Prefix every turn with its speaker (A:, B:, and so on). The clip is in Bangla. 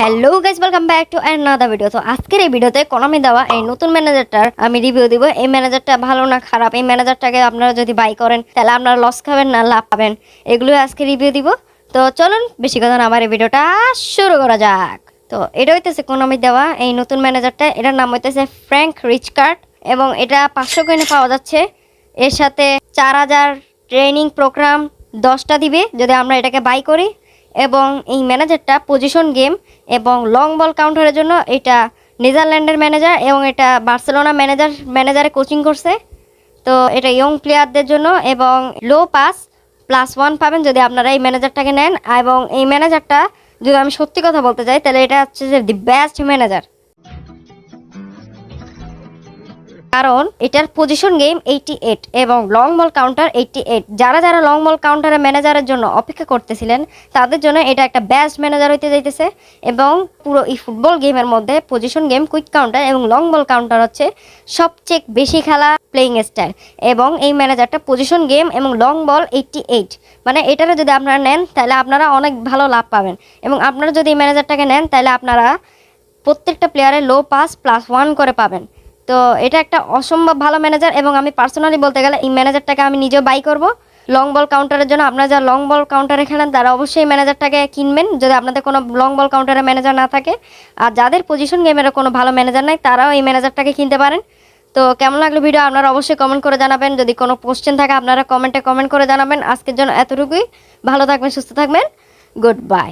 A: Hello guys, welcome back to another video. তো আজকের এই ভিডিওতে কোনামি দেওয়া এই নতুন ম্যানেজারটার আমি রিভিউ দিব। এই ম্যানেজারটা ভালো না খারাপ, এই ম্যানেজারটাকে আপনারা যদি বাই করেন তাহলে আপনারা লস খাবেন না লাভ পাবেন, এগুলো আজকে রিভিউ দিব। তো চলুন বেশি কথা না আমার এই ভিডিওটা শুরু করা যাক। তো এটা হইতেছে কোনামি দেওয়া এই নতুন ম্যানেজারটা, এটার নাম হইতেছে ফ্র্যাঙ্ক রিচ কার্ড এবং এটা 500 কয়েনে পাওয়া যাচ্ছে। এর সাথে 4000 ট্রেনিং প্রোগ্রাম 10টা দিবে যদি আমরা এটাকে বাই করি। এবং এই ম্যানেজারটা পজিশন গেম এবং লং বল কাউন্টারের জন্য এটা নেদারল্যান্ডের ম্যানেজার এবং এটা বার্সেলোনা ম্যানেজারে কোচিং করছে। তো এটা ইয়ং প্লেয়ারদের জন্য এবং লো পাস +1 পাবেন যদি আপনারা এই ম্যানেজারটাকে নেন। এবং এই ম্যানেজারটা যদি আমি সত্যি কথা বলতে চাই তাহলে এটা হচ্ছে যে দি বেস্ট ম্যানেজার, কারণ এটার পজিশন গেম 88 এবং লং বল কাউন্টার 88। যারা যারা লং বল কাউন্টারের ম্যানেজারের জন্য অপেক্ষা করতেছিলেন তাদের জন্য এটা একটা বেস্ট ম্যানেজার হইতে যাইতেছে। এবং পুরো এই ফুটবল গেমের মধ্যে পজিশন গেম, কুইক কাউন্টার এবং লং বল কাউন্টার হচ্ছে সবচেয়ে বেশি খেলা প্লেইং স্টাইল। এবং এই ম্যানেজারটা পজিশন গেম এবং লং বল 88, মানে এটারে যদি আপনারা নেন তাহলে আপনারা অনেক ভালো লাভ পাবেন। এবং আপনারা যদি এই ম্যানেজারটাকে নেন তাহলে আপনারা প্রত্যেকটা প্লেয়ারে লো পাস +1 করে পাবেন। তো এটা একটা অসম্ভব ভালো ম্যানেজার এবং আমি পার্সোনালি বলতে গেলে এই ম্যানেজারটাকে আমি নিজেও বাই করব লং বল কাউন্টারের জন্য। আপনারা যারা লং বল কাউন্টারে খেলেন তারা অবশ্যই ম্যানেজারটাকে কিনবেন যদি আপনাদের কোনো লং বল কাউন্টারের ম্যানেজার না থাকে। আর যাদের পজিশন গেমের কোনো ভালো ম্যানেজার নাই তারাও এই ম্যানেজারটাকে কিনতে পারেন। তো কেমন লাগলো ভিডিও আপনারা অবশ্যই কমেন্ট করে জানাবেন। যদি কোনো কোশ্চেন থাকে আপনারা কমেন্ট করে জানাবেন। আজকের জন্য এতটুকুই। ভালো থাকবেন, সুস্থ থাকবেন, গুড বাই।